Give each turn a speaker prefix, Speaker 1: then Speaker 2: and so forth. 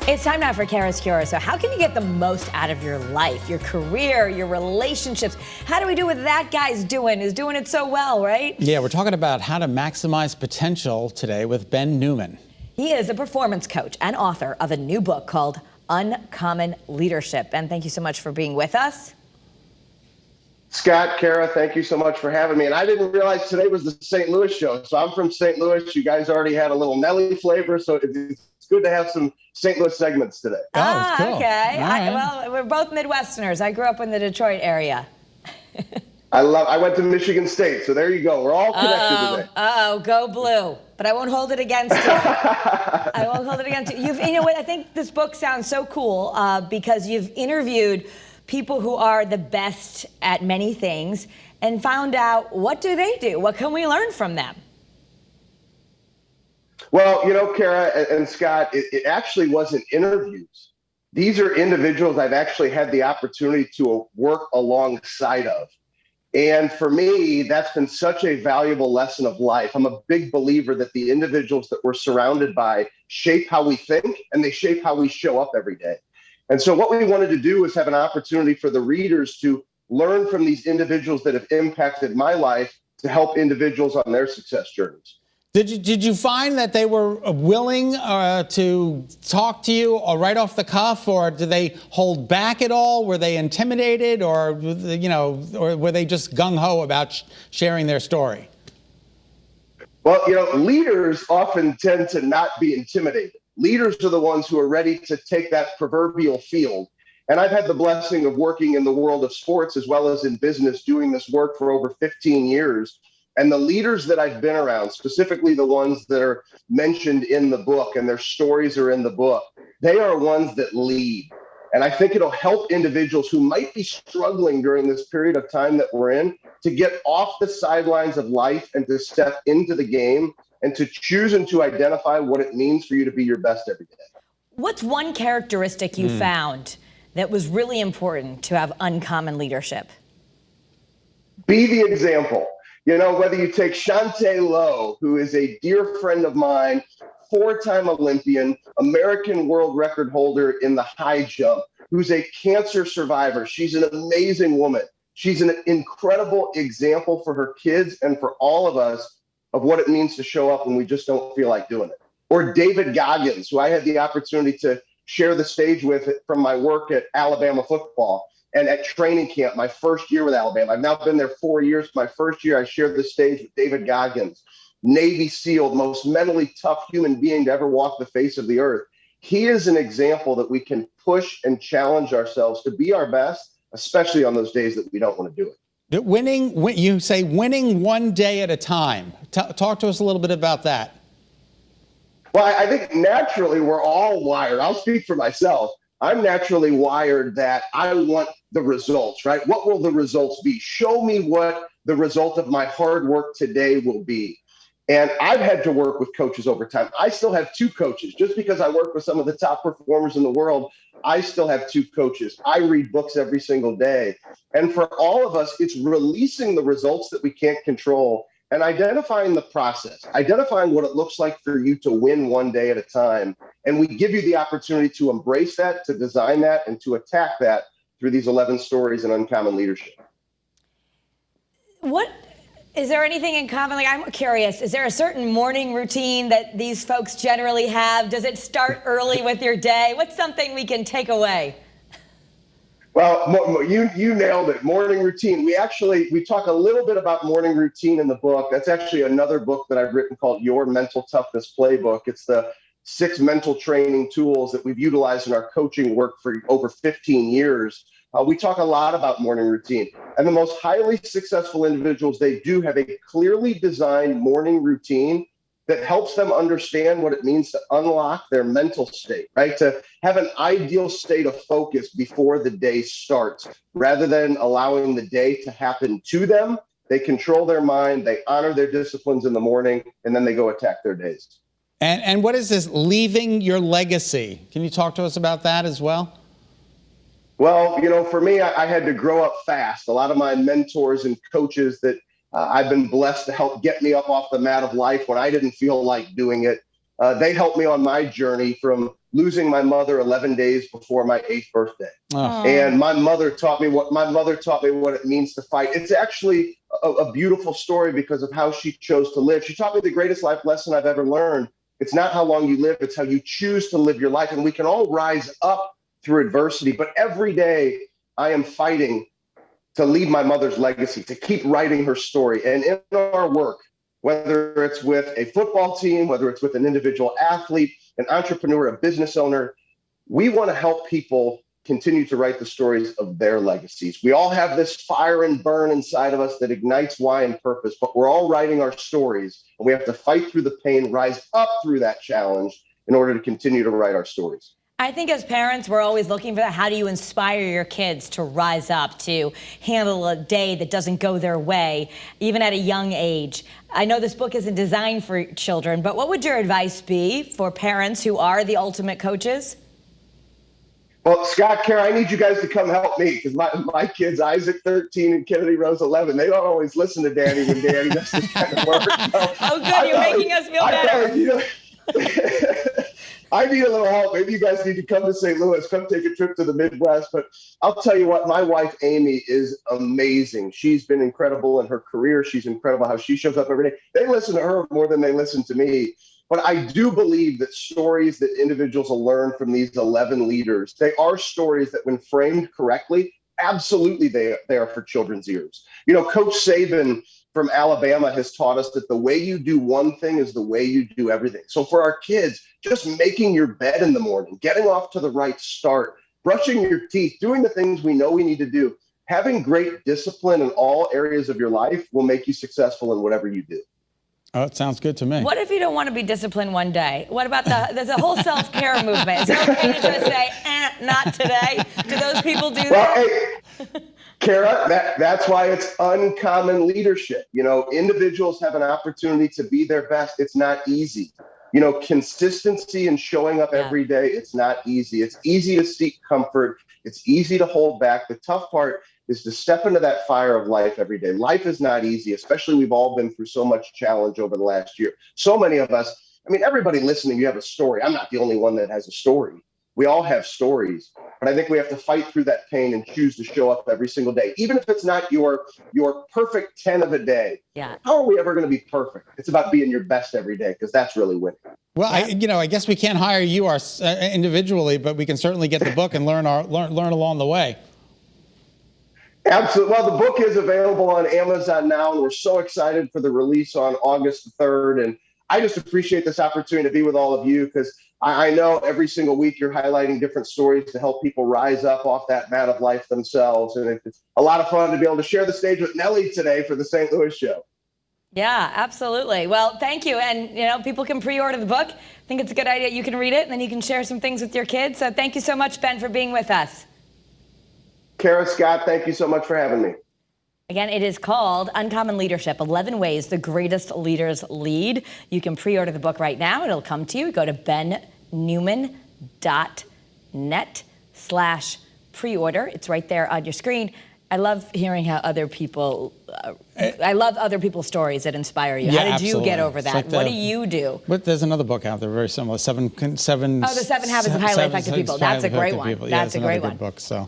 Speaker 1: It's time now for Kara's Cure. So how can you get the most out of your life, your career, your relationships? How do we do what that guy's doing? Is doing it so well, right?
Speaker 2: Yeah, we're talking about how to maximize potential today with Ben Newman.
Speaker 1: He is a performance coach and author of a new book called Uncommon Leadership. Ben, thank you so much for being with us.
Speaker 3: Scott, Kara, thank you so much for having me. And I didn't realize today was the St. Louis show. So I'm from St. Louis. You guys already had a little Nelly flavor. So it's good to have some St. Louis segments today.
Speaker 2: Oh, cool.
Speaker 1: Okay.
Speaker 2: Right.
Speaker 1: Well, we're both Midwesterners. I grew up in the Detroit area.
Speaker 3: I went to Michigan State. So there you go. We're all connected today.
Speaker 1: Go blue. But I won't hold it against you. I won't hold it against you. You know what? I think this book sounds so cool because you've interviewed people who are the best at many things and found out, what do they do? What can we learn from them?
Speaker 3: Well, you know, Kara and Scott, it actually wasn't interviews. These are individuals I've actually had the opportunity to work alongside of. And for me, that's been such a valuable lesson of life. I'm a big believer that the individuals that we're surrounded by shape how we think and they shape how we show up every day. And so what we wanted to do was have an opportunity for the readers to learn from these individuals that have impacted my life to help individuals on their success journeys.
Speaker 2: Did you find that they were willing to talk to you or right off the cuff, or did they hold back at all? Were they intimidated, or or were they just gung-ho about sharing their story?
Speaker 3: Well, leaders often tend to not be intimidated. Leaders are the ones who are ready to take that proverbial field. And I've had the blessing of working in the world of sports as well as in business, doing this work for over 15 years. And the leaders that I've been around, specifically the ones that are mentioned in the book and their stories are in the book, they are ones that lead. And I think it'll help individuals who might be struggling during this period of time that we're in to get off the sidelines of life and to step into the game and to choose and to identify what it means for you to be your best every day. What's
Speaker 1: one characteristic you found that was really important to have uncommon leadership?
Speaker 3: Be the example. Whether you take Shantae Lowe, who is a dear friend of mine, four-time Olympian, American world record holder in the high jump, who's a cancer survivor. She's an amazing woman. She's an incredible example for her kids and for all of us of what it means to show up when we just don't feel like doing it. Or David Goggins, who I had the opportunity to share the stage with from my work at Alabama football and at training camp, my first year with Alabama. I've now been there 4 years. My first year, I shared the stage with David Goggins, Navy SEAL, most mentally tough human being to ever walk the face of the earth. He is an example that we can push and challenge ourselves to be our best, especially on those days that we don't want to do it.
Speaker 2: You say winning one day at a time. Talk to us a little bit about that.
Speaker 3: Well, I think naturally we're all wired. I'll speak for myself. I'm naturally wired that I want the results, right? What will the results be? Show me what the result of my hard work today will be. And I've had to work with coaches over time. I still have two coaches. Just because I work with some of the top performers in the world, I still have two coaches. I read books every single day. And for all of us, it's releasing the results that we can't control and identifying the process, identifying what it looks like for you to win one day at a time. And we give you the opportunity to embrace that, to design that, and to attack that through these 11 stories in Uncommon Leadership.
Speaker 1: Is there anything in common? Like, I'm curious, is there a certain morning routine that these folks generally have? Does it start early with your day? What's something we can take away?
Speaker 3: Well, you nailed it. Morning routine. We talk a little bit about morning routine in the book. That's actually another book that I've written called Your Mental Toughness Playbook. It's the 6 mental training tools that we've utilized in our coaching work for over 15 years. We talk a lot about morning routine. And the most highly successful individuals, they do have a clearly designed morning routine that helps them understand what it means to unlock their mental state, right? To have an ideal state of focus before the day starts, rather than allowing the day to happen to them. They control their mind, they honor their disciplines in the morning, and then they go attack their days.
Speaker 2: And what is this leaving your legacy? Can you talk to us about that as well?
Speaker 3: Well, for me, I had to grow up fast. A lot of my mentors and coaches that I've been blessed to help get me up off the mat of life when I didn't feel like doing it. They helped me on my journey from losing my mother 11 days before my 8th birthday.
Speaker 2: Oh.
Speaker 3: And my mother taught me what it means to fight. It's actually a beautiful story because of how she chose to live. She taught me the greatest life lesson I've ever learned. It's not how long you live, it's how you choose to live your life. And we can all rise up through adversity, but every day I am fighting to leave my mother's legacy, to keep writing her story. And in our work, whether it's with a football team, whether it's with an individual athlete, an entrepreneur, a business owner, we want to help people continue to write the stories of their legacies. We all have this fire and burn inside of us that ignites why and purpose, but we're all writing our stories, and we have to fight through the pain, rise up through that challenge in order to continue to write our stories.
Speaker 1: I think as parents, we're always looking for that. How do you inspire your kids to rise up, to handle a day that doesn't go their way, even at a young age? I know this book isn't designed for children, but what would your advice be for parents who are the ultimate coaches?
Speaker 3: Well, Scott, Kara, I need you guys to come help me because my kids, Isaac 13 and Kennedy Rose 11, they don't always listen to Daddy when Daddy does this kind of work. So
Speaker 1: oh, good. You're making us feel better.
Speaker 3: I need a little help. Maybe you guys need to come to St. Louis, come take a trip to the Midwest. But I'll tell you what, my wife, Amy, is amazing. She's been incredible in her career. She's incredible how she shows up every day. They listen to her more than they listen to me. But I do believe that stories that individuals will learn from these 11 leaders, they are stories that when framed correctly, absolutely they are for children's ears. You know, Coach Saban from Alabama has taught us that the way you do one thing is the way you do everything. So for our kids, just making your bed in the morning, getting off to the right start, brushing your teeth, doing the things we know we need to do, having great discipline in all areas of your life will make you successful in whatever you do.
Speaker 2: Oh, it sounds good to me.
Speaker 1: What if you don't want to be disciplined one day? What about there's a whole self-care movement. Is it okay to just say, not today? Do those people do that?
Speaker 3: Hey, Kara, that's why it's uncommon leadership. You know, individuals have an opportunity to be their best. It's not easy. You know, consistency and showing up every day, it's not easy. It's easy to seek comfort. It's easy to hold back. The tough part is to step into that fire of life every day. Life is not easy, especially we've all been through so much challenge over the last year. So many of us, I mean, everybody listening, you have a story. I'm not the only one that has a story. We all have stories, but I think we have to fight through that pain and choose to show up every single day, even if it's not your perfect 10 of a day.
Speaker 1: Yeah.
Speaker 3: How are we ever going to be perfect? It's about being your best every day because that's really winning.
Speaker 2: Well, I guess we can't hire you individually, but we can certainly get the book and learn along the way.
Speaker 3: Absolutely. Well, the book is available on Amazon now, and we're so excited for the release on August 3rd. And I just appreciate this opportunity to be with all of you because I know every single week you're highlighting different stories to help people rise up off that mat of life themselves. And it's a lot of fun to be able to share the stage with Nellie today for the St. Louis show.
Speaker 1: Yeah, absolutely. Well, thank you. And, you know, people can pre-order the book. I think it's a good idea. You can read it, and then you can share some things with your kids. So thank you so much, Ben, for being with us.
Speaker 3: Kara, Scott, thank you so much for having me.
Speaker 1: Again, it is called Uncommon Leadership, 11 Ways the Greatest Leaders Lead. You can pre-order the book right now. It'll come to you. Go to bennewman.net/pre-order. It's right there on your screen. I love hearing how other people, I love other people's stories that inspire you.
Speaker 2: Yeah,
Speaker 1: How did
Speaker 2: absolutely.
Speaker 1: you get over that? What do you do?
Speaker 2: But there's another book out there very similar, seven.
Speaker 1: Oh, the 7 Habits of Highly Effective People. That's a great one.
Speaker 2: Yeah,
Speaker 1: That's a great one.
Speaker 2: Good book. So.